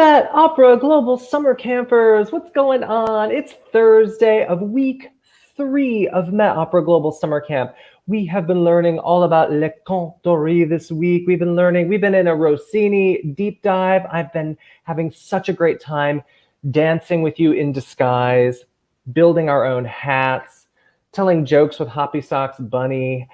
Met Opera Global Summer Campers, what's going on? It's Thursday of week 3 of Met Opera Global Summer Camp. We have been learning all about Le Comte this week. We've been in a Rossini deep dive. I've been having such a great time dancing with you in disguise, building our own hats, telling jokes with Hoppy Socks Bunny,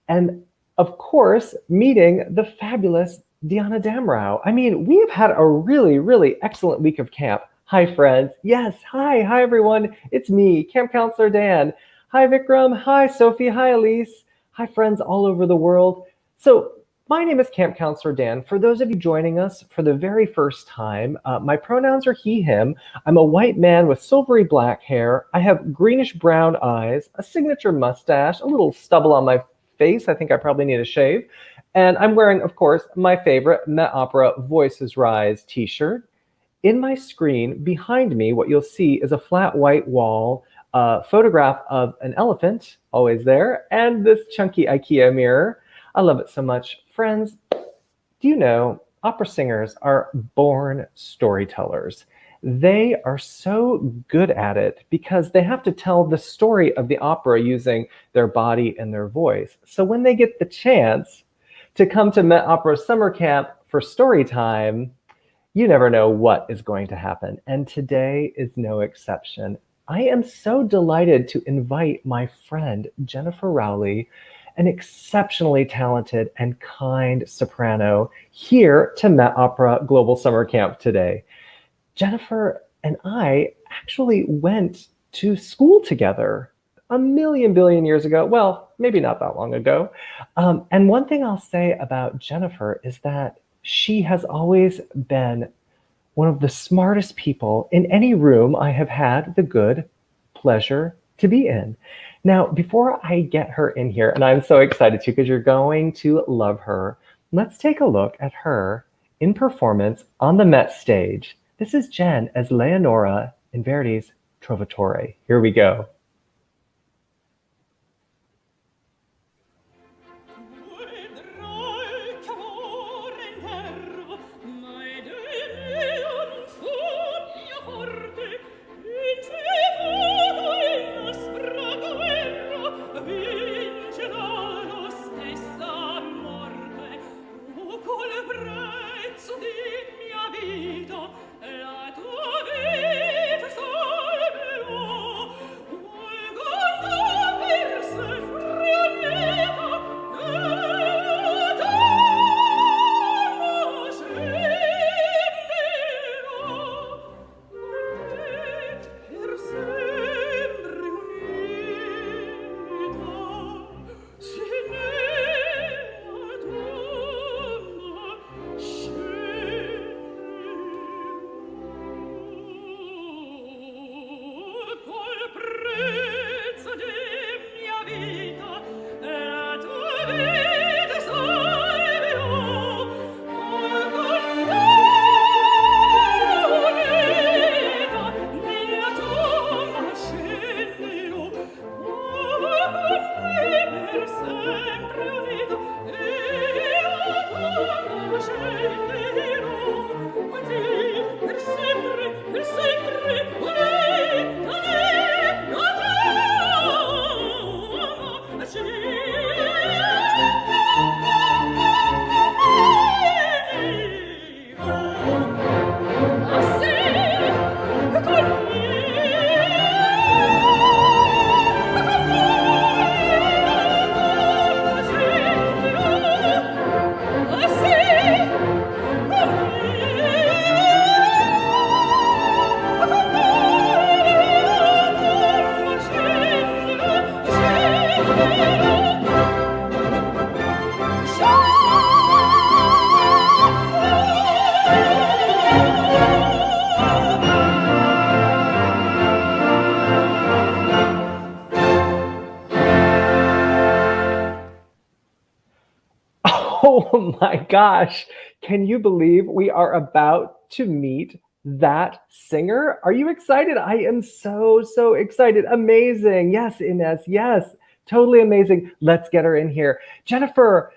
and of course, meeting the fabulous Diana Damrau. I mean, we have had a really, really excellent week of camp. Hi, friends. Yes, hi, everyone. It's me, Camp Counselor Dan. Hi, Vikram. Hi, Sophie. Hi, Elise. Hi, friends all over the world. So my name is Camp Counselor Dan. For those of you joining us for the very first time, my pronouns are he, him. I'm a white man with silvery black hair. I have greenish brown eyes, a signature mustache, a little stubble on my face. I think I probably need a shave. And I'm wearing, of course, my favorite Met Opera Voices Rise t-shirt. In my screen behind me, what you'll see is a flat white wall, a photograph of an elephant, always there, and this chunky IKEA mirror. I love it so much. Friends, do you know opera singers are born storytellers? They are so good at it because they have to tell the story of the opera using their body and their voice. So when they get the chance to come to Met Opera Summer Camp for story time, you never know what is going to happen. And today is no exception. I am so delighted to invite my friend, Jennifer Rowley, an exceptionally talented and kind soprano, here to Met Opera Global Summer Camp today. Jennifer and I actually went to school together a million billion years ago. Well, maybe not that long ago. And one thing I'll say about Jennifer is that she has always been one of the smartest people in any room I have had the good pleasure to be in. Now, before I get her in here, and I'm so excited to because you're going to love her, let's take a look at her in performance on the Met stage. This is Jen as Leonora in Verdi's Trovatore. Here we go. Oh my gosh, can you believe we are about to meet that singer? Are you excited? I am so excited. Amazing. Yes, Inez. Yes, totally amazing. Let's get her in here. Jennifer,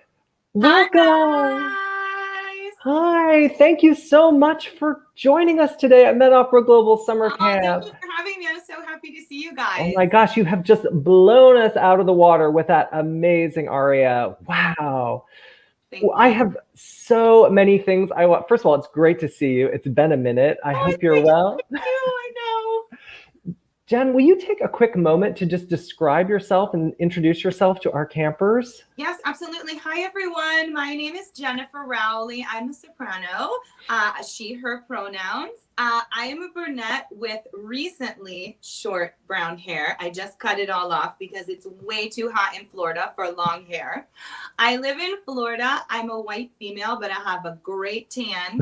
welcome. Hi, guys. Hi, thank you so much for joining us today at Met Opera Global Summer Oh, thank Camp. you for having me. I'm so happy to see you Oh guys. my gosh, you have just blown us out of the water with that amazing aria. Wow. Thank I you. have so many things I want. First of all, it's great to see you. It's been a minute. I Oh, hope it's you're great to well. see you. I know. Jen, will you take a quick moment to just describe yourself and introduce yourself to our campers? Yes, absolutely. Hi, everyone. My name is Jennifer Rowley. I'm a soprano. She, her pronouns. I am a brunette with recently short brown hair. I just cut it all off because it's way too hot in Florida for long hair. I live in Florida. I'm a white female, but I have a great tan.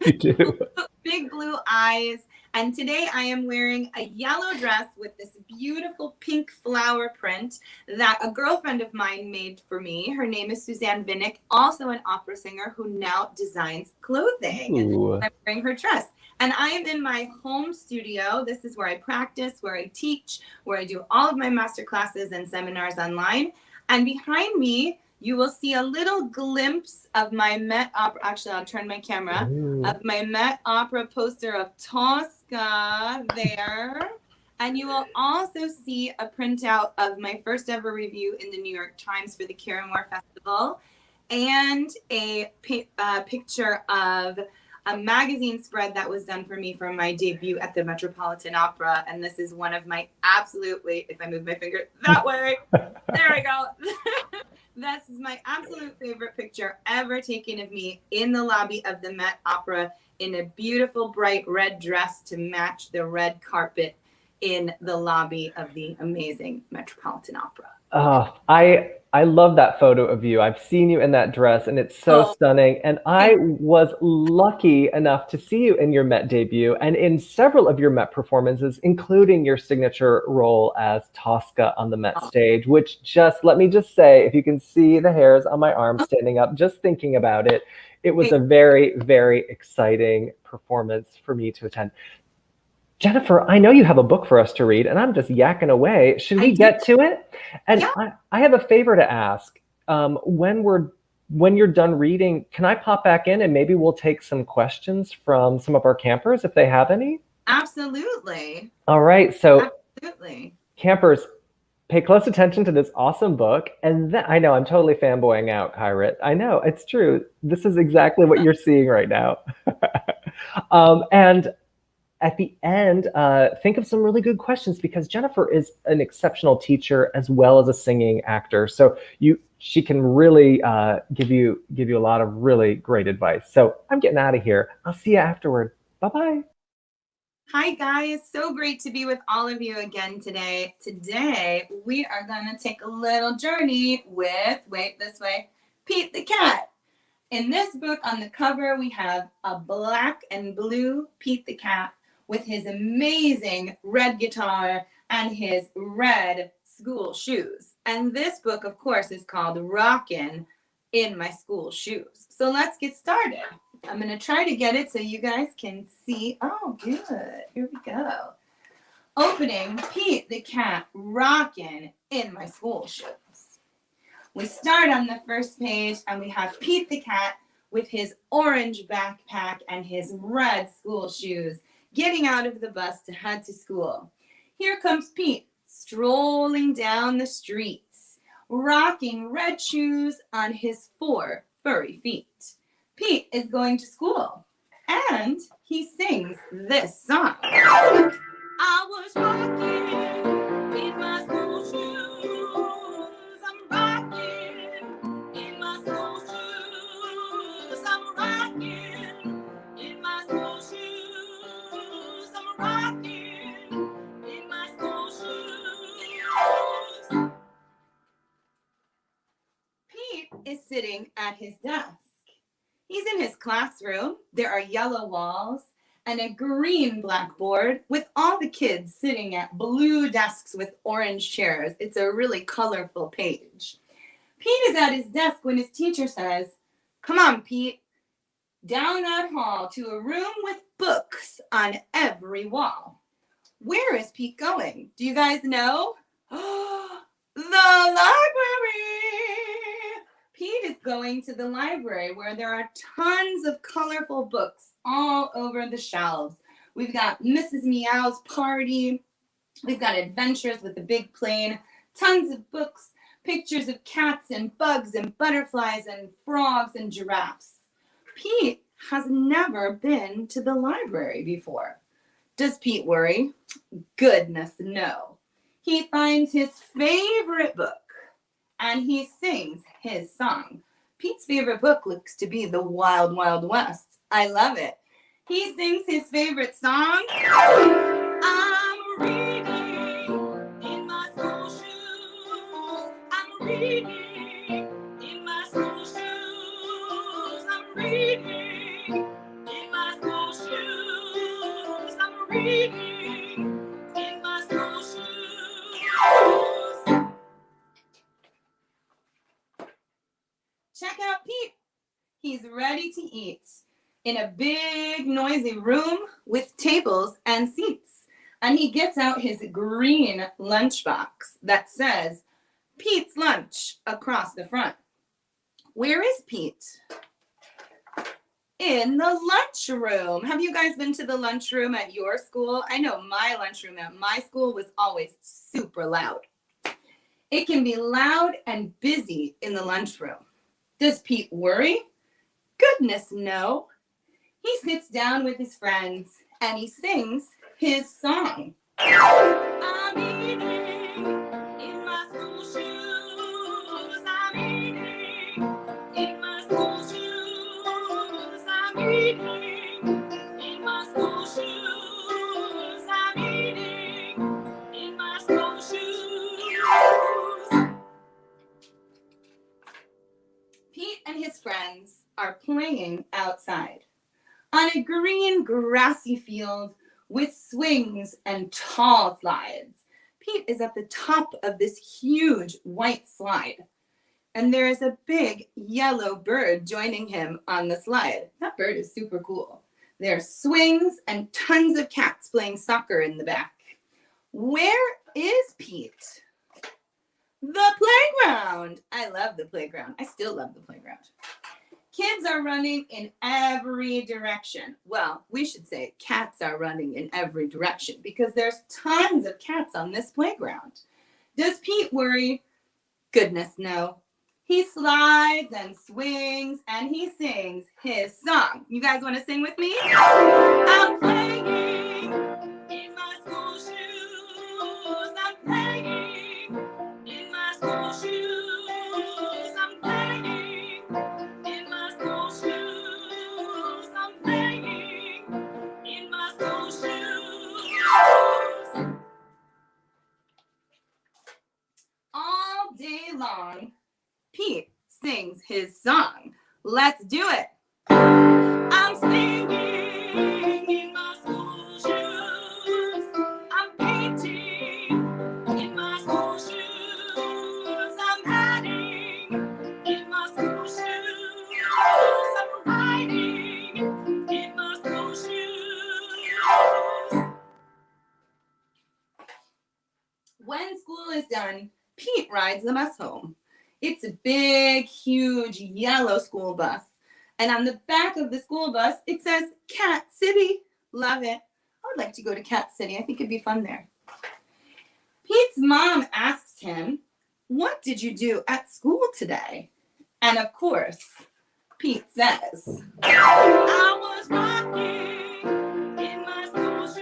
You do. Big blue eyes. And today I am wearing a yellow dress with this beautiful pink flower print that a girlfriend of mine made for me. Her name is Suzanne Vinnick, also an opera singer who now designs clothing. Ooh. I'm wearing her dress. And I am in my home studio. This is where I practice, where I teach, where I do all of my master classes and seminars online. And behind me, you will see a little glimpse of my Met Opera. Actually, I'll turn my camera Ooh. of my Met Opera poster of Tosca there. And you will also see a printout of my first ever review in the New York Times for the Carrymore Festival and a picture of a magazine spread that was done for me for my debut at the Metropolitan Opera. And this is one of my absolute, wait, if I move my finger that way, there we go. This is my absolute favorite picture ever taken of me in the lobby of the Met Opera in a beautiful bright red dress to match the red carpet in the lobby of the amazing Metropolitan Opera. Oh, I love that photo of you. I've seen you in that dress and it's so Oh, stunning. And I was lucky enough to see you in your Met debut and in several of your Met performances, including your signature role as Tosca on the Met oh, stage, which just, let me just say, if you can see the hairs on my arm standing up, just thinking about it, it was wait, a very, very exciting performance for me to attend. Jennifer, I know you have a book for us to read, and I'm just yakking away. Should I we do. get to it? And Yeah, I have a favor to ask. When you're done reading, can I pop back in and maybe we'll take some questions from some of our campers if they have any? absolutely. All right, so Absolutely. campers, pay close attention to this awesome book. And then I know I'm totally fanboying out, Kyrit. I know it's true. This is exactly what you're seeing right now. And at the end, think of some really good questions because Jennifer is an exceptional teacher as well as a singing actor. So she can really give you a lot of really great advice. So I'm getting out of here. I'll see you afterward. Bye bye. Hi, guys. So great to be with all of you again today. Today, we are going to take a little journey with, wait, this way, Pete the Cat. In this book, on the cover, we have a black and blue Pete the Cat with his amazing red guitar and his red school shoes. And this book, of course, is called Rockin' in My School Shoes. So let's get started. I'm going to try to get it so you guys can see. Oh, good. Here we go. Opening Pete the Cat, Rockin' in My School Shoes. We start on the first page and we have Pete the Cat with his orange backpack and his red school shoes getting out of the bus to head to school. Here comes Pete strolling down the streets, rocking red shoes on his 4 furry feet. Pete is going to school and he sings this song. I was rocking in my school shoes. I'm rocking in my school shoes. I'm rocking in my school shoes. I'm rocking in my school shoes. Pete is sitting at his desk. He's in his classroom. There are yellow walls and a green blackboard with all the kids sitting at blue desks with orange chairs. It's a really colorful page. Pete is at his desk when his teacher says, "Come on, Pete, down that hall to a room with books on every wall." Where is Pete going? Do you guys know? The library! Pete is going to the library where there are tons of colorful books all over the shelves. We've got Mrs. Meow's Party. We've got Adventures with the Big Plane. Tons of books, pictures of cats and bugs and butterflies and frogs and giraffes. Pete has never been to the library before. Does Pete worry? Goodness, no. He finds his favorite book and he sings his song. Pete's favorite book looks to be The Wild Wild West. I love it. He sings his favorite song. I'm reading in my school shoes. I'm reading in my school shoes. I'm reading in my school shoes. I'm reading in my school shoes. Check out Pete. He's ready to eat in a big noisy room with tables and seats. And he gets out his green lunchbox that says Pete's Lunch across the front. Where is Pete? In the lunchroom. Have you guys been to the lunchroom at your school? I know my lunchroom at my school was always super loud. It can be loud and busy in the lunchroom. Does Pete worry? Goodness, no. He sits down with his friends and he sings his song. I'm eating in my school shoes. I'm eating in my school shoes. I'm eating in my school shoes. I'm eating in my school shoes. Pete and his friends are playing outside on a green grassy field with swings and tall slides. Pete is at the top of this huge white slide, and there is a big yellow bird joining him on the slide. That bird is super cool. There are swings and tons of cats playing soccer in the back. Where is Pete? The playground. I love the playground. I still love the playground. Kids are running in every direction. Well, we should say cats are running in every direction because there's tons of cats on this playground. Does Pete worry? Goodness, no. He slides and swings and he sings his song. You guys want to sing with me? I'm playing in my school shoes. I'm playing in my school shoes. I'm playing in my school shoes. I'm playing in my school shoes. All day long, Pete sings his song. Let's do it. I'm singing in my school shoes. I'm painting in my school shoes. I'm padding in my school shoes. I'm riding in my school shoes. When school is done, Pete rides the bus home. It's a big, huge yellow school bus. And on the back of the school bus, it says Cat City. Love it. I would like to go to Cat City. I think it'd be fun there. Pete's mom asks him, what did you do at school today? And of course, Pete says, I was rocking in my school shoes.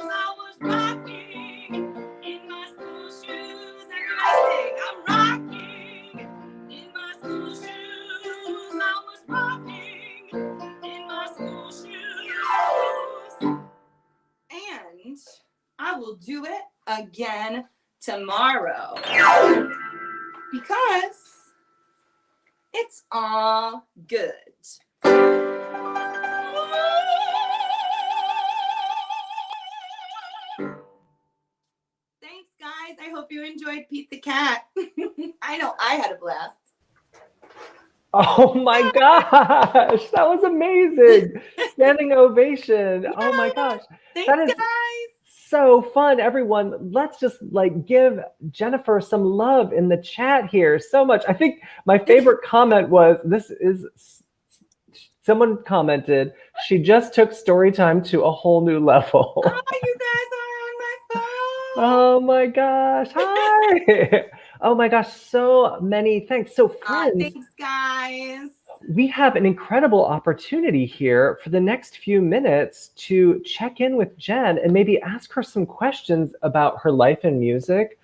I was rocking in my school shoes. Everybody sing, I'm rocking in my school shoes. I was rocking in my school shoes. And I will do it again tomorrow. Because it's all good. Thanks, guys. I hope you enjoyed Pete the Cat. I know I had a blast. Oh my gosh, that was amazing. Standing ovation. Oh my gosh. Thanks, That is guys. so fun, everyone. Let's just like give Jennifer some love in the chat here so much. I think my favorite comment was someone commented, she just took story time to a whole new level. Oh, you guys are on my phone. Oh my gosh. Hi. Oh my gosh. So many thanks. So, friends, Thanks, guys. we have an incredible opportunity here for the next few minutes to check in with Jen and maybe ask her some questions about her life in music,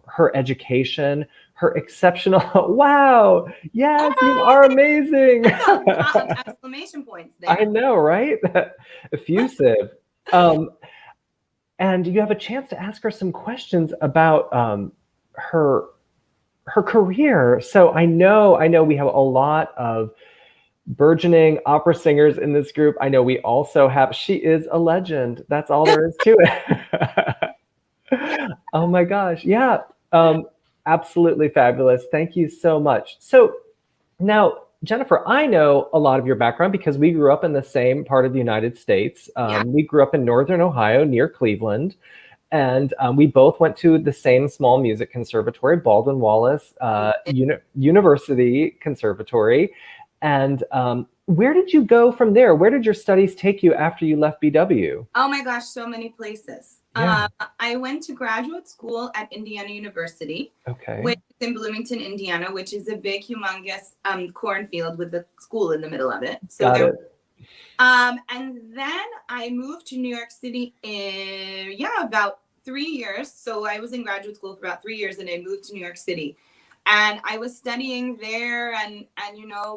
her education, her exceptional. Wow. Yes, you are amazing. That's a lot of exclamation points there. I know, right? Effusive. And you have a chance to ask her some questions about her career. So I know we have a lot of burgeoning opera singers in this group. I know we also have, she is a legend. That's all there is to it. Oh my gosh. Yeah. Absolutely fabulous. Thank you so much. So now, Jennifer, I know a lot of your background because we grew up in the same part of the United States. We grew up in Northern Ohio near Cleveland. And we both went to the same small music conservatory, Baldwin Wallace University Conservatory. And where did you go from there? Where did your studies take you after you left BW? Oh my gosh, so many places. Yeah. I went to graduate school at Indiana University, which is in Bloomington, Indiana, which is a big, humongous cornfield with the school in the middle of it. So Got it. And then I moved to New York City in, about 3 years. So I was in graduate school for about 3 years and I moved to New York City. And I was studying there and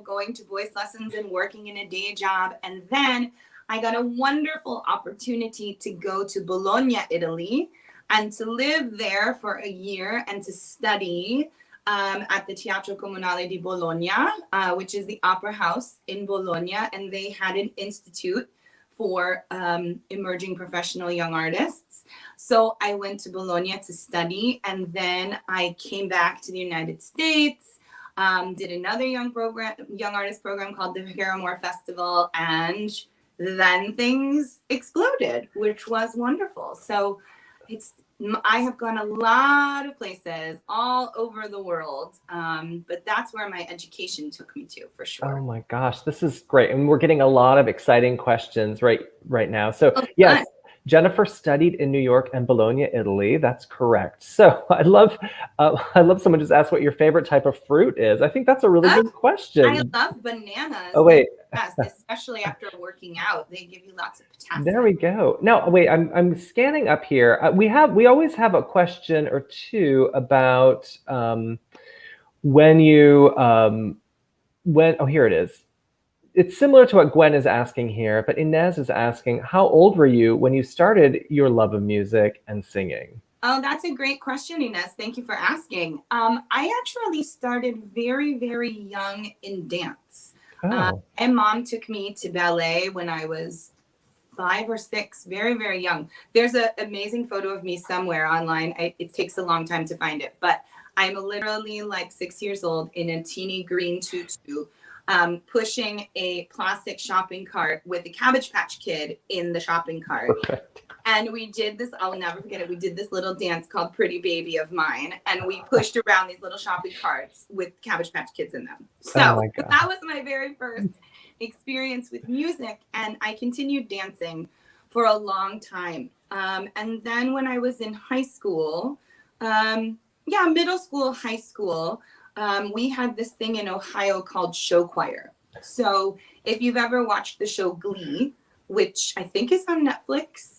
going to voice lessons and working in a day job. And then I got a wonderful opportunity to go to Bologna, Italy, and to live there for a year and to study at the Teatro Comunale di Bologna, which is the opera house in Bologna. And they had an institute for emerging professional young artists. So I went to Bologna to study, and then I came back to the United States, did another young artist program called the Paramore Festival, and then things exploded, which was wonderful. So I have gone a lot of places all over the world, but that's where my education took me to, for sure. Oh my gosh, this is great. And we're getting a lot of exciting questions right now. So yes, Jennifer studied in New York and Bologna, Italy. That's correct. So I love someone just asked what your favorite type of fruit is. I think that's a really good question. I love bananas. Oh wait, especially after working out, they give you lots of potassium. There we go. Now wait, I'm scanning up here. We always have a question or two about when you oh, here it is. It's similar to what Gwen is asking here, but Inez is asking, how old were you when you started your love of music and singing? Oh, that's a great question, Inez. Thank you for asking. I actually started very, very young in dance. My mom took me to ballet when I was 5 or 6, very, very young. There's an amazing photo of me somewhere online. It takes a long time to find it, but I'm literally like 6 years old in a teeny green tutu, pushing a plastic shopping cart with a Cabbage Patch Kid in the shopping cart. Perfect. And we did this, I'll never forget it. We did this little dance called Pretty Baby of Mine. And we pushed around these little shopping carts with Cabbage Patch Kids in them. So that was my very first experience with music. And I continued dancing for a long time. And then when I was in high school, middle school, high school, we had this thing in Ohio called show choir. So if you've ever watched the show Glee, which I think is on Netflix,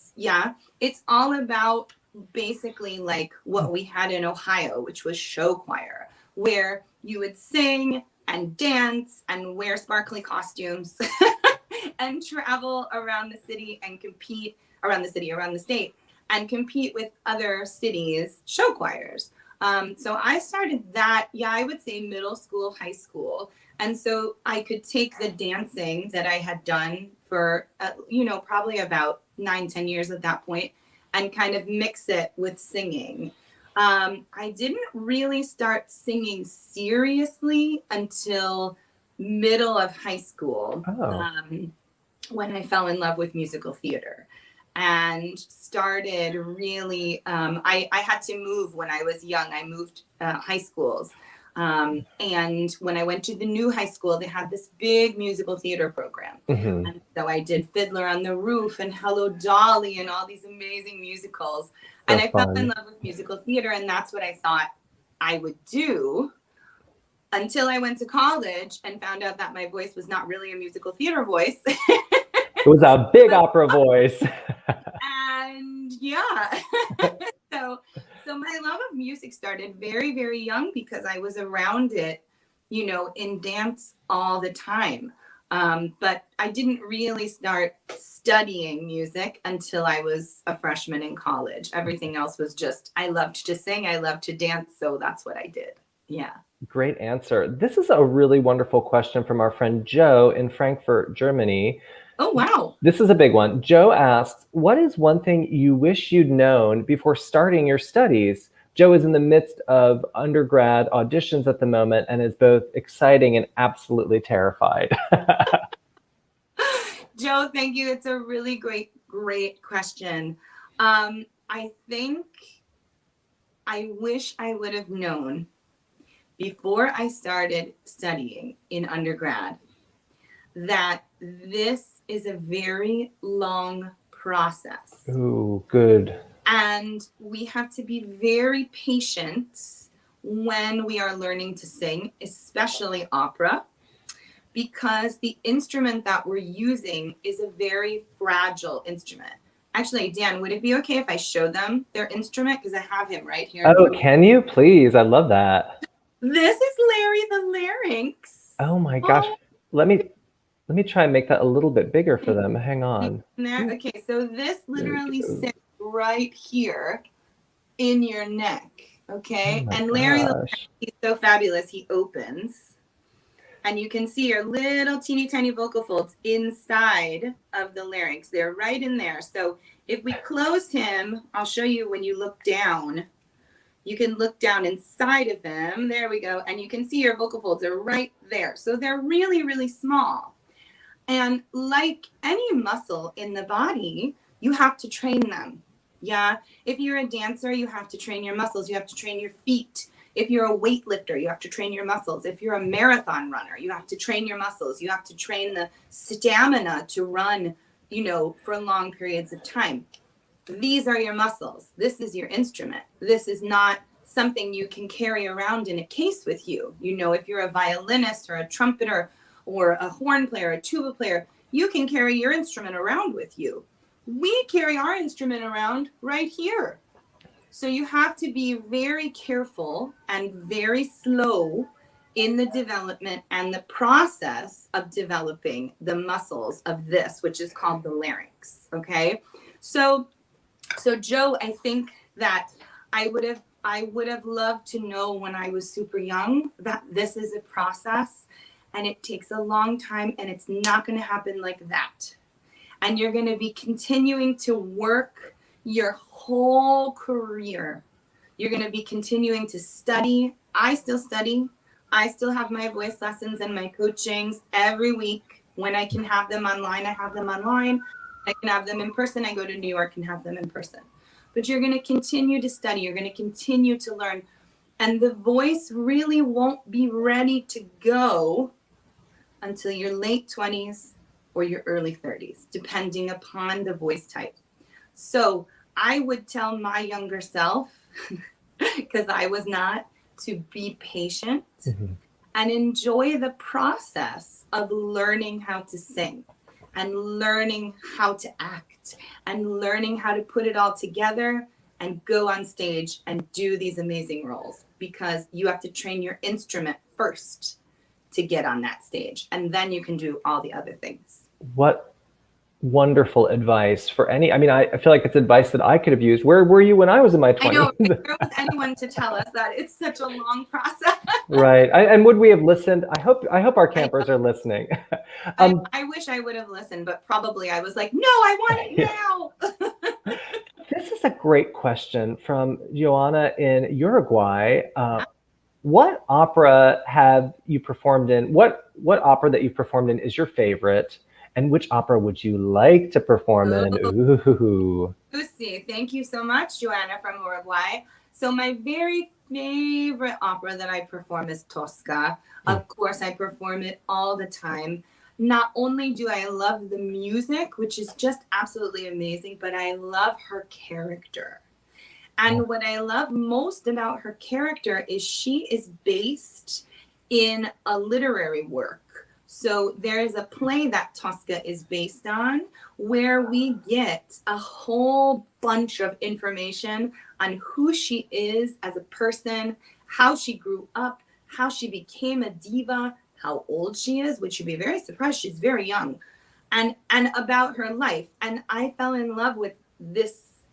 it's all about basically like what we had in Ohio, which was show choir, where you would sing and dance and wear sparkly costumes and travel around the city and compete around the state and compete with other cities' show choirs. So I started that, I would say middle school, high school. And so I could take the dancing that I had done for, probably about 9-10 years at that point and kind of mix it with singing. I didn't really start singing seriously until middle of high school, when I fell in love with musical theater. and started really, I had to move when I was young. I moved high schools. And when I went to the new high school, they had this big musical theater program. Mhm. And so I did Fiddler on the Roof and Hello Dolly and all these amazing musicals. So And I fell in fun. love with musical theater, and that's what I thought I would do until I went to college and found out that my voice was not really a musical theater voice. It was a big opera voice. And yeah. so my love of music started very, very young because I was around it, you know, in dance all the time. But I didn't really start studying music until I was a freshman in college. Everything else was just, I loved to sing, I loved to dance, so that's what I did. Yeah. Great answer. This is a really wonderful question from our friend Joe in Frankfurt, Germany. Oh, wow. This is a big one. Joe asks, what is one thing you wish you'd known before starting your studies? Joe is in the midst of undergrad auditions at the moment and is both exciting and absolutely terrified. Joe, thank you. It's a really great question. I think I wish I would have known before I started studying in undergrad that this is a very long process. Ooh, good. And we have to be very patient when we are learning to sing, especially opera, because the instrument that we're using is a very fragile instrument. Actually, Dan, would it be okay if I show them their instrument? Because I have him right here. Oh, can you please? I love that. This is Larry the larynx. Oh my gosh. Let me try and make that a little bit bigger for them. Hang on. Okay, so this literally sits right here in your neck. Okay, Oh and Larry, gosh. he's so fabulous. He opens, and you can see your little teeny tiny vocal folds inside of the larynx. They're right in there. So if we close him, I'll show you when you look down. You can look down inside of him. There we go. And you can see your vocal folds are right there. So they're really, really small. And like any muscle in the body, you have to train them. Yeah. If you're a dancer, you have to train your muscles. You have to train your feet. If you're a weightlifter, you have to train your muscles. If you're a marathon runner, you have to train your muscles. You have to train the stamina to run, you know, for long periods of time. These are your muscles. This is your instrument. This is not something you can carry around in a case with you. You know, if you're a violinist or a trumpeter or a horn player, a tuba player, you can carry your instrument around with you. We carry our instrument around right here. So you have to be very careful and very slow in the development and the process of developing the muscles of this, which is called the larynx. Okay. So Joe, I think that I would have loved to know when I was super young that this is a process and it takes a long time and it's not going to happen like that. And you're going to be continuing to work your whole career. You're going to be continuing to study. I still study. I still have my voice lessons and my coachings every week. When I can have them online, I have them online. I can have them in person. I go to New York and have them in person. But you're going to continue to study. You're going to continue to learn. And the voice really won't be ready to go until your late 20s or your early 30s, depending upon the voice type. So I would tell my younger self, because I was not, to be patient and enjoy the process of learning how to sing and learning how to act and learning how to put it all together and go on stage and do these amazing roles, because you have to train your instrument first to get on that stage, and then you can do all the other things. What wonderful advice for any, I mean, I feel like it's advice that I could have used. Where were you when I was in my 20s? I know, if there was anyone to tell us that it's such a long process. Right. And would we have listened? I hope our campers are listening. I wish I would have listened, but probably I was like, no, I want it now. This is a great question from Joanna in Uruguay. What opera have you performed in? What opera that you've performed in is your favorite? And which opera would you like to perform in? Ooh. Lucy, thank you so much, Joanna from Uruguay. So my very favorite opera that I perform is Tosca. Of course, I perform it all the time. Not only do I love the music, which is just absolutely amazing, but I love her character. And what I love most about her character is she is based in a literary work. So there is a play that Tosca is based on where we get a whole bunch of information on who she is as a person, how she grew up, how she became a diva, how old she is, which you'd be very surprised. She's very young, and about her life. And I fell in love with this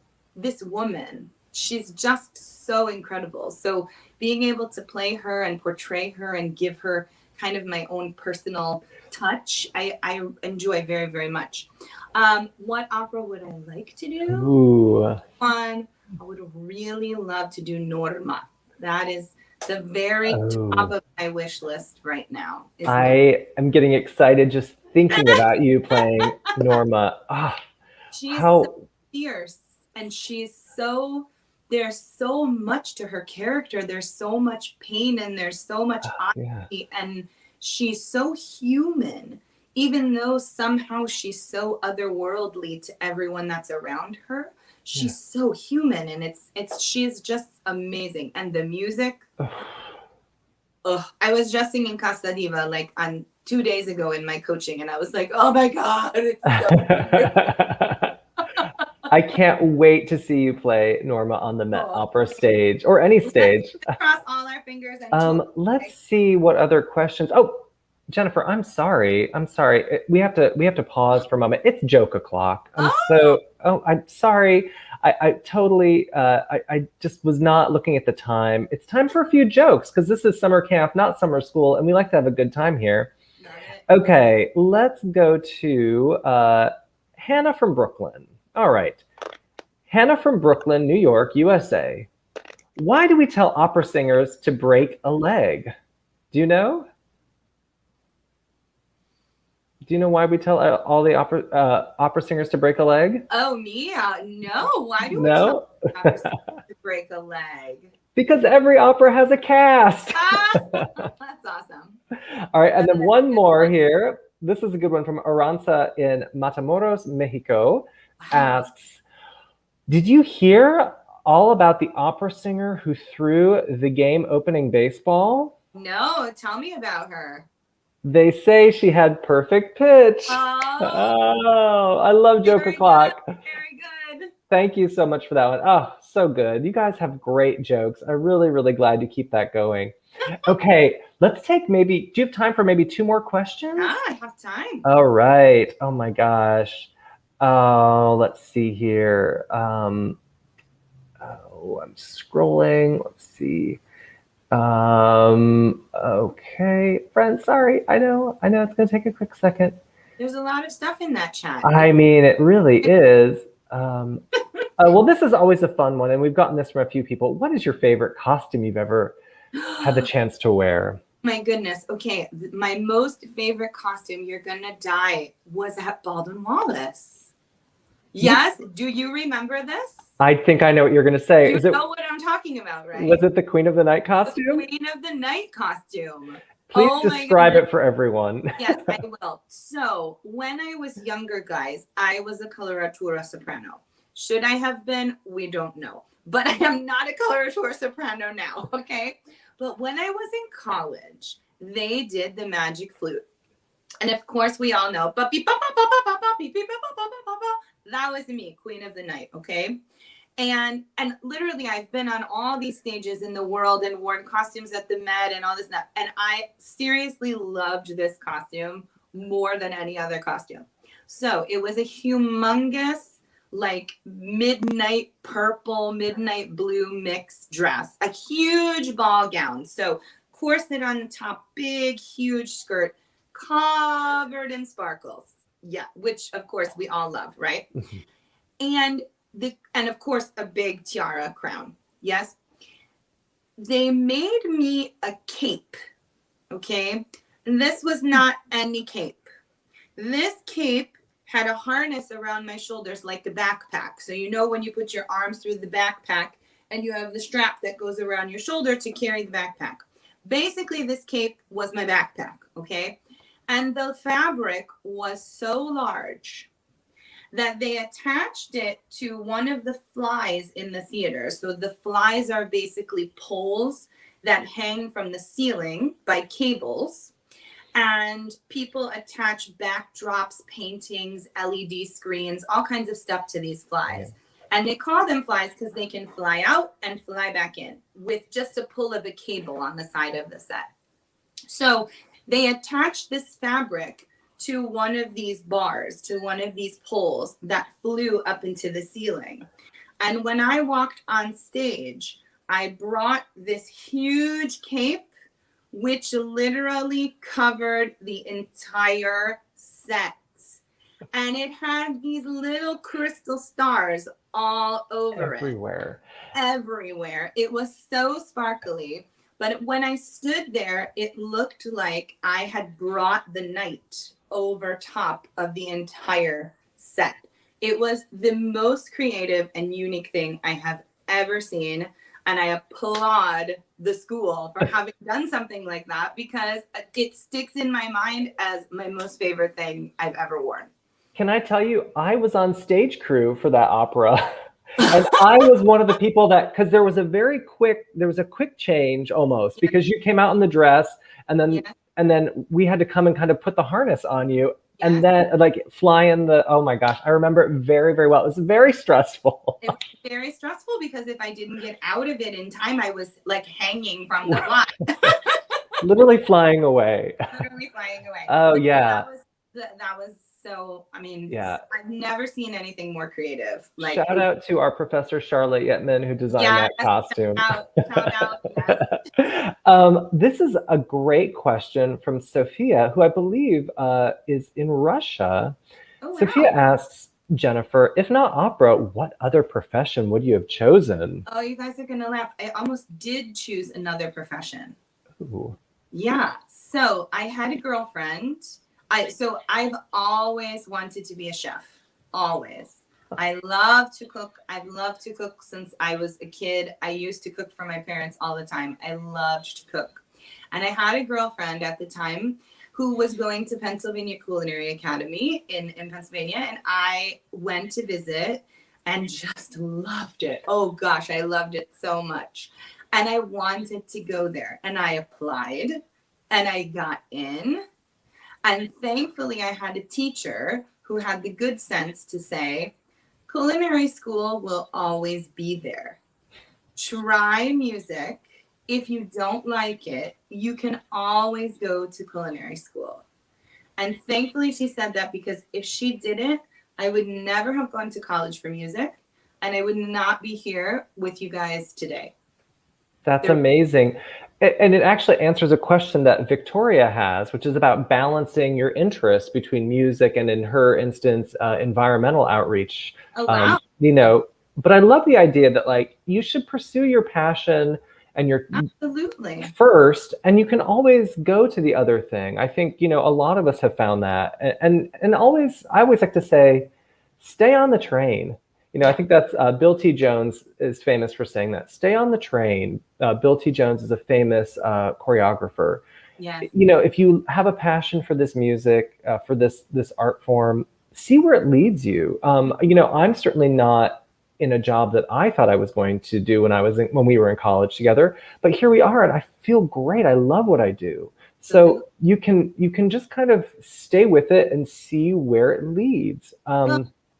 woman. She's just so incredible. So being able to play her and portray her and give her kind of my own personal touch, I enjoy very, very much. What opera would I like to do? Ooh. I would really love to do Norma. That is the very top of my wish list right now. I am getting excited just thinking about you playing Norma. She is so fierce, and there's so much to her character. There's so much pain, and there's so much honesty, and she's so human, even though somehow she's so otherworldly to everyone that's around her. She's so human, and she's just amazing. And the music, I was just singing Casta Diva like on 2 days ago in my coaching, and I was like, oh my God, it's so I can't wait to see you play Norma on the Met Opera stage or any stage. Let's cross all our fingers. And let's see what other questions. Oh, Jennifer, I'm sorry. We have to pause for a moment. It's joke o'clock. I'm sorry. I totally, I just was not looking at the time. It's time for a few jokes because this is summer camp, not summer school, and we like to have a good time here. Okay, let's go to Hannah from Brooklyn. All right. Hannah from Brooklyn, New York, USA. Why do we tell opera singers to break a leg? Do you know? Do you know why we tell all the opera singers to break a leg? Oh, Mia, no. Why do we tell opera singers to break a leg? Because every opera has a cast. That's awesome. All right, and then one more here. This is a good one from Aranza in Matamoros, Mexico. Asks, did you hear all about the opera singer who threw the game opening baseball? No, tell me about her. They say she had perfect pitch. Oh, I love Joke O'Clock. Very good. Thank you so much for that one. Oh, so good. You guys have great jokes. I'm really, really glad you keep that going. Okay, let's take do you have time for maybe 2 more questions? I have time. All right. Oh my gosh. Oh, let's see here. I'm scrolling. Let's see. Okay, friends, sorry. I know it's gonna take a quick second. There's a lot of stuff in that chat. I mean, it really is. Well, this is always a fun one, and we've gotten this from a few people. What is your favorite costume you've ever had the chance to wear? My goodness. Okay, my most favorite costume, you're gonna die, was at Baldwin Wallace. Yes, do you remember this? I think I know what you're going to say. You know what I'm talking about, right? Was it the Queen of the Night costume? The Queen of the Night costume. Please describe it for everyone. Yes, I will. So when I was younger, guys, I was a coloratura soprano. Should I have been? We don't know. But I am not a coloratura soprano now, okay? But when I was in college, they did the magic flute. And of course, we all know, that was me, Queen of the Night, okay? And literally, I've been on all these stages in the world and worn costumes at the Met and all this stuff. And I seriously loved this costume more than any other costume. So it was a humongous, like midnight purple, midnight blue mixed dress, a huge ball gown. So corset on the top, big, huge skirt, covered in sparkles. Yeah, which of course we all love, right? And of course a big tiara crown. Yes. They made me a cape. Okay. And this was not any cape. This cape had a harness around my shoulders like a backpack. So you know when you put your arms through the backpack and you have the strap that goes around your shoulder to carry the backpack. Basically, this cape was my backpack, okay? And the fabric was so large that they attached it to one of the flies in the theater. So the flies are basically poles that hang from the ceiling by cables. And people attach backdrops, paintings, LED screens, all kinds of stuff to these flies. And they call them flies because they can fly out and fly back in with just a pull of a cable on the side of the set. So they attached this fabric to one of these bars, to one of these poles that flew up into the ceiling. And when I walked on stage, I brought this huge cape, which literally covered the entire set. And it had these little crystal stars all over Everywhere. Everywhere. It was so sparkly. But when I stood there, it looked like I had brought the night over top of the entire set. It was the most creative and unique thing I have ever seen. And I applaud the school for having done something like that because it sticks in my mind as my most favorite thing I've ever worn. Can I tell you, I was on stage crew for that opera. And I was one of the people that, because there was a quick change almost, because you came out in the dress and then we had to come and kind of put the harness on you. Yes. And then like fly in oh my gosh, I remember it very, very well. It was very stressful. It was very stressful because if I didn't get out of it in time, I was like hanging from the fly. Literally flying away. Literally flying away. Oh, but yeah. That was so, I mean, yeah. I've never seen anything more creative. Like, shout out to our Professor Charlotte Yetman who designed that costume. Shout out, yes. This is a great question from Sophia, who I believe is in Russia. Oh, wow. Sophia asks, Jennifer, if not opera, what other profession would you have chosen? Oh, you guys are going to laugh. I almost did choose another profession. Ooh. Yeah. So I had a girlfriend. I've always wanted to be a chef. Always. I love to cook. I've loved to cook since I was a kid. I used to cook for my parents all the time. I loved to cook. And I had a girlfriend at the time who was going to Pennsylvania Culinary Academy in Pennsylvania. And I went to visit and just loved it. Oh gosh, I loved it so much. And I wanted to go there. And I applied and I got in. And thankfully, I had a teacher who had the good sense to say, culinary school will always be there. Try music. If you don't like it, you can always go to culinary school. And thankfully, she said that because if she didn't, I would never have gone to college for music. And I would not be here with you guys today. That's amazing. And it actually answers a question that Victoria has, which is about balancing your interests between music and, in her instance, environmental outreach. Oh, wow. But I love the idea that like you should pursue your passion and your absolutely first, and you can always go to the other thing. I think, a lot of us have found that. And I always like to say, stay on the train. I think that's Bill T. Jones is famous for saying that. Stay on the train. Bill T. Jones is a famous choreographer. Yes. If you have a passion for this music, for this art form, see where it leads you. I'm certainly not in a job that I thought I was going to do when we were in college together, but here we are, and I feel great. I love what I do. So you can just kind of stay with it and see where it leads.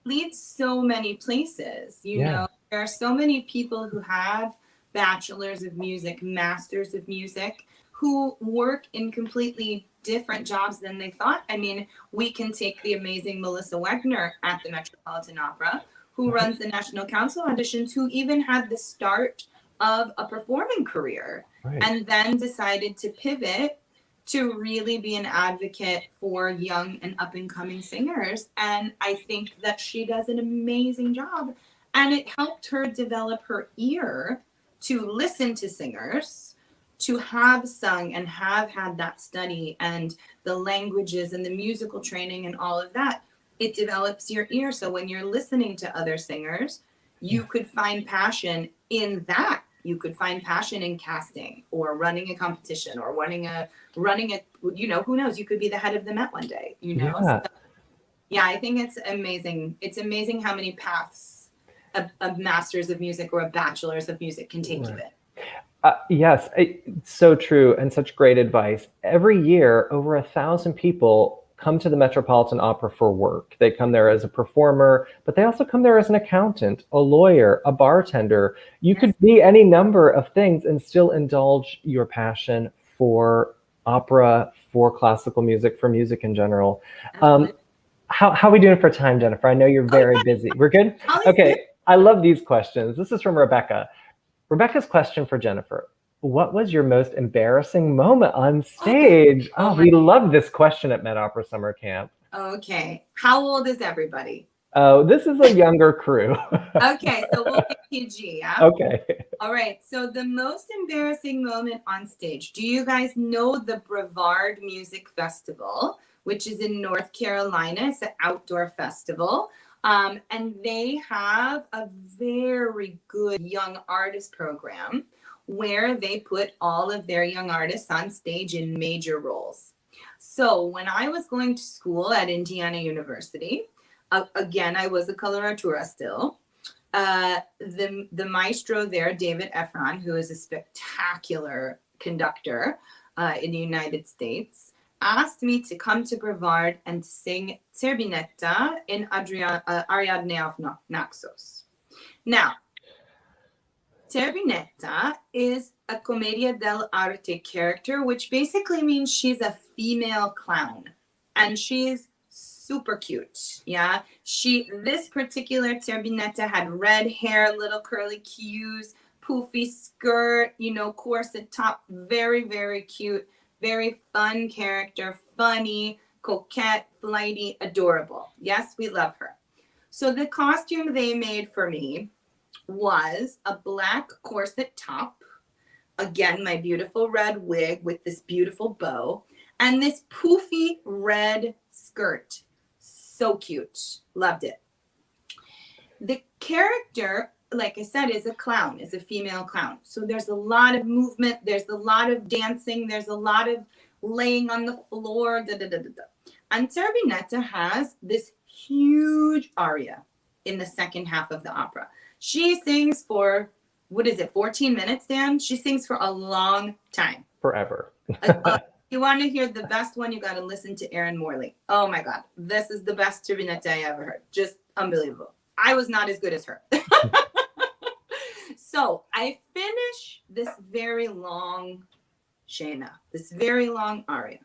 Leads so many places. There are so many people who have bachelors of music, masters of music, who work in completely different jobs than they thought. I mean, we can take the amazing Melissa Wegner at the Metropolitan Opera, who runs the National Council auditions, who even had the start of a performing career, and then decided to pivot to really be an advocate for young and up-and-coming singers. And I think that she does an amazing job. And it helped her develop her ear to listen to singers, to have sung and have had that study and the languages and the musical training and all of that, it develops your ear. So when you're listening to other singers, you could find passion in that. You could find passion in casting or running a competition or running a, you know, who knows? You could be the head of the Met one day, you know? Yeah. So, yeah, I think it's amazing. It's amazing how many paths a master's of music or a bachelor's of music can take you in. Yes, it's so true and such great advice. Every year, over 1,000 people come to the Metropolitan Opera for work. They come there as a performer, but they also come there as an accountant, a lawyer, a bartender. You could be any number of things and still indulge your passion for opera, for classical music, for music in general. How are we doing for time, Jennifer? I know you're very busy. We're good? Okay, I love these questions. This is from Rebecca. Rebecca's question for Jennifer: what was your most embarrassing moment on stage? Oh, we love this question at Met Opera Summer Camp. Okay. How old is everybody? Oh, this is a younger crew. Okay, so we'll get PG, yeah? Okay. All right, so the most embarrassing moment on stage. Do you guys know the Brevard Music Festival, which is in North Carolina? It's an outdoor festival. And they have a very good young artist program where they put all of their young artists on stage in major roles. So when I was going to school at Indiana University, again, I was a coloratura still. The maestro there, David Efron, who is a spectacular conductor in the United States, asked me to come to Brevard and sing Zerbinetta in Ariadne of Naxos. Now, Zerbinetta is a commedia dell'arte character, which basically means she's a female clown, and she's super cute. Yeah, this particular Zerbinetta had red hair, little curly cues, poofy skirt, you know, corset top, very, very cute. Very fun character, funny, coquette, flighty, adorable. Yes, we love her. So the costume they made for me was a black corset top, again, my beautiful red wig with this beautiful bow, and this poofy red skirt. So cute. Loved it. The character, like I said, is a clown, is a female clown. So there's a lot of movement, there's a lot of dancing, there's a lot of laying on the floor, And Zerbinetta has this huge aria in the second half of the opera. She sings for, 14 minutes, Dan? She sings for a long time. Forever. You want to hear the best one, you got to listen to Erin Morley. Oh my God, this is the best Zerbinetta I ever heard. Just unbelievable. I was not as good as her. So I finish this very long scena, this very long aria.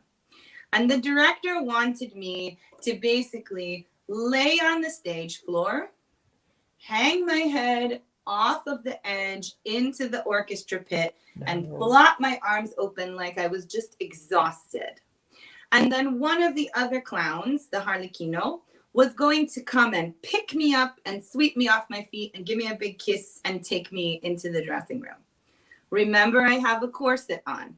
And the director wanted me to basically lay on the stage floor, hang my head off of the edge into the orchestra pit, and flop my arms open like I was just exhausted. And then one of the other clowns, the Harlequino, was going to come and pick me up and sweep me off my feet and give me a big kiss and take me into the dressing room. Remember, I have a corset on.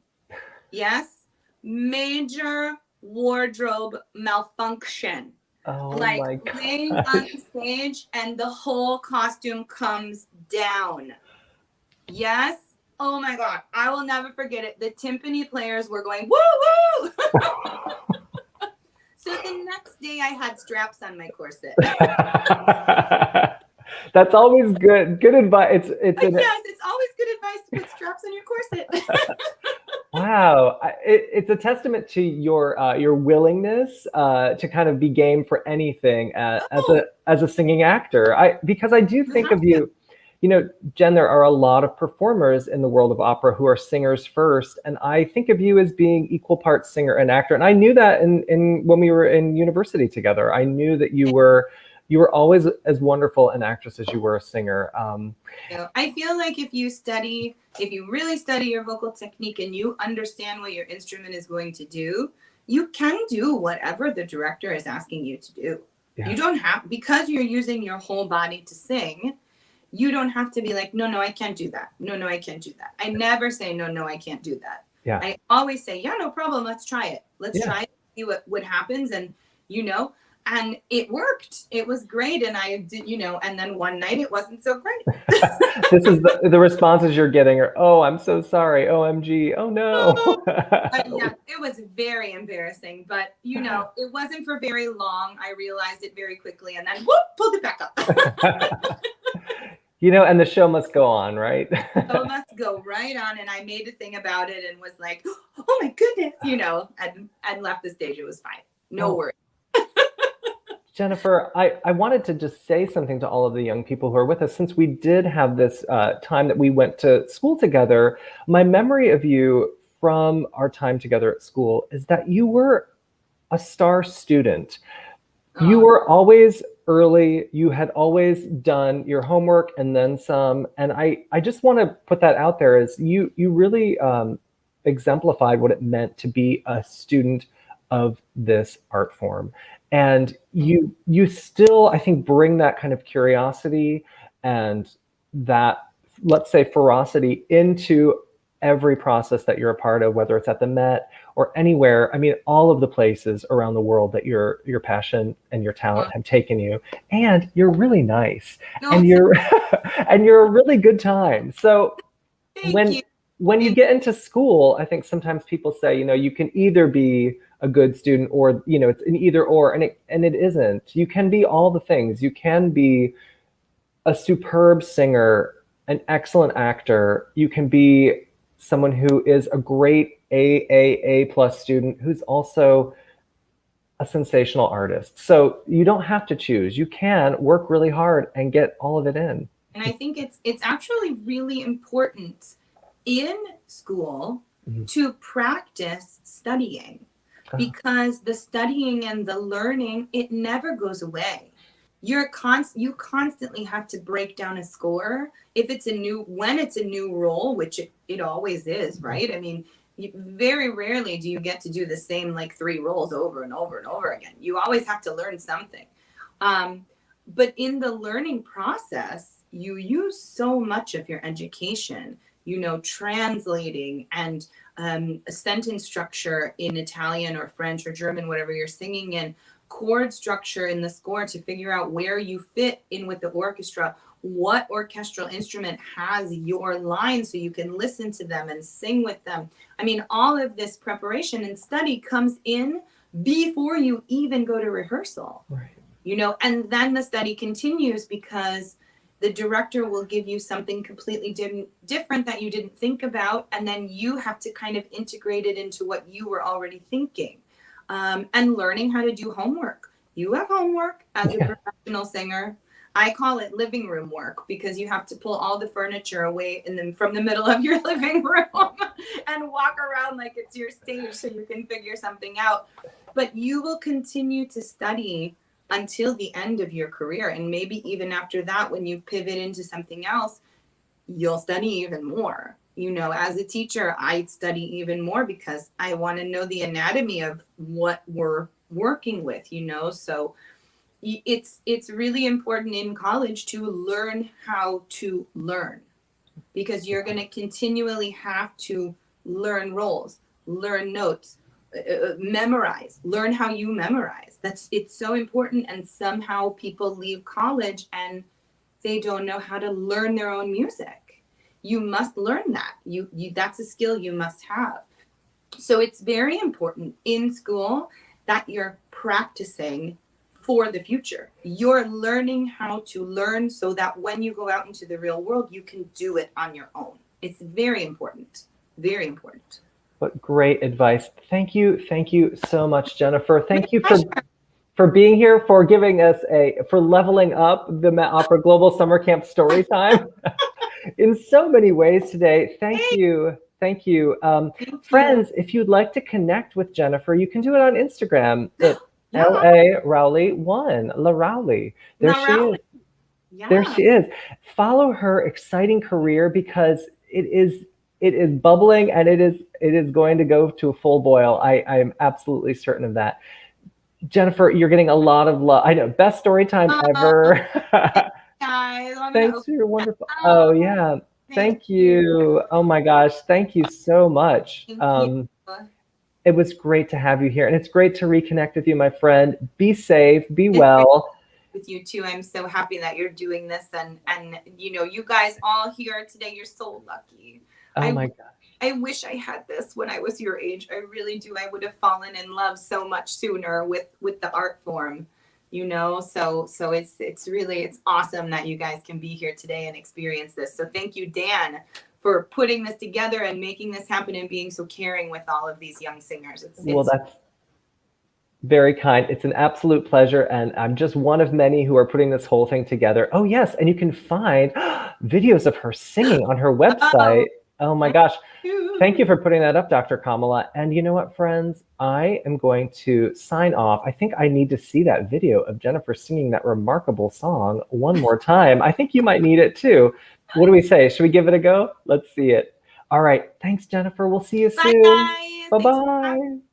Yes? Major wardrobe malfunction. Oh, like my God. laying on the stage and the whole costume comes down. Yes? Oh my God. I will never forget it. The timpani players were going, woo, woo! So the next day I had straps on my corset. That's always good. Good advice. Yes, it's always good advice to put straps on your corset. Wow, it's a testament to your willingness to kind of be game for anything as a singing actor. Because I do think of you. You know, Jen, there are a lot of performers in the world of opera who are singers first, and I think of you as being equal parts singer and actor. And I knew that in when we were in university together. I knew that you were always as wonderful an actress as you were a singer. I feel like if you really study your vocal technique and you understand what your instrument is going to do, you can do whatever the director is asking you to do. Yeah. You don't have, because you're using your whole body to sing, You don't have to be like, no, I can't do that. No, I can't do that. I never say, no, I can't do that. Yeah. I always say, yeah, no problem. Let's try it. Let's try it, see what happens. And, and it worked. It was great. And I did, and then one night it wasn't so great. This is the responses you're getting are, oh, I'm so sorry. OMG. Oh, no. Yeah, it was very embarrassing. But, it wasn't for very long. I realized it very quickly and then pulled it back up. And the show must go on, right? The show must go right on. And I made a thing about it and was like, oh my goodness, and left the stage. It was fine. No worries. Jennifer, I wanted to just say something to all of the young people who are with us. Since we did have this time that we went to school together, my memory of you from our time together at school is that you were a star student. You were always early. You had always done your homework and then some. And I just want to put that out there as you really exemplified what it meant to be a student of this art form. And you still, I think, bring that kind of curiosity and that, let's say, ferocity into every process that you're a part of, whether it's at the Met or anywhere. I mean, all of the places around the world that your passion and your talent have taken you. And you're really nice. And you're a really good time. So when you get into school, I think sometimes people say, you can either be a good student or, it's an either or, and it isn't. You can be all the things. You can be a superb singer, an excellent actor. You can be someone who is a great A plus student who's also a sensational artist. So you don't have to choose. You can work really hard and get all of it in. And I think it's actually really important in school to practice studying, because the studying and the learning, it never goes away. You constantly have to break down a score when it's a new role, which it always is, right? I mean, very rarely do you get to do the same like 3 roles over and over and over again. You always have to learn something. But in the learning process, you use so much of your education, translating and a sentence structure in Italian or French or German, whatever you're singing in, chord structure in the score to figure out where you fit in with the orchestra, what orchestral instrument has your lines so you can listen to them and sing with them. I mean, all of this preparation and study comes in before you even go to rehearsal, right? And then the study continues because the director will give you something completely different that you didn't think about, and then you have to kind of integrate it into what you were already thinking. And learning how to do homework. You have homework as a professional singer. I call it living room work because you have to pull all the furniture away from the middle of your living room and walk around like it's your stage so you can figure something out. But you will continue to study until the end of your career. And maybe even after that, when you pivot into something else, you'll study even more. As a teacher, I study even more because I want to know the anatomy of what we're working with, So it's really important in college to learn how to learn, because you're going to continually have to learn roles, learn notes, learn how you memorize. It's so important. And somehow people leave college and they don't know how to learn their own music. You must learn that. You that's a skill you must have. So it's very important in school that you're practicing for the future. You're learning how to learn so that when you go out into the real world, you can do it on your own. It's very important. Very important. What great advice. Thank you so much, Jennifer. Thank you for being here, for giving us for leveling up the Met Opera Global Summer Camp story time in so many ways today. Thank you. Friends, if you'd like to connect with Jennifer, you can do it on Instagram at LA Rowley 1, La Rowley. There she is. Yeah. There she is. Follow her exciting career because it is bubbling and it is going to go to a full boil. I am absolutely certain of that. Jennifer, you're getting a lot of love. I know, best story time ever. Guys, I'm gonna Thanks for open your that. wonderful. Oh yeah. Thank you. Oh my gosh. Thank you so much. Thank you. It was great to have you here, and it's great to reconnect with you, my friend. Be safe, be It's great well. with you too. I'm so happy that you're doing this, and you know, you guys all here today. You're so lucky. Oh I my gosh. I wish I had this when I was your age. I really do. I would have fallen in love so much sooner with the art form, you know. So it's really it's awesome that you guys can be here today and experience this. So thank you, Dan, for putting this together and making this happen and being so caring with all of these young singers. Well, It's that's very kind. It's an absolute pleasure, and I'm just one of many who are putting this whole thing together. Oh, yes, and you can find videos of her singing on her oh, website. Oh my gosh. Thank you cute. for putting that up, Dr. Kamala. And you know what, friends? I am going to sign off. I think I need to see that video of Jennifer singing that remarkable song one more time. I think you might need it too. What do we say? Should we give it a go? Let's see it. All right. Thanks, Jennifer. We'll see you Bye soon. guys. Thanks for having Bye-bye.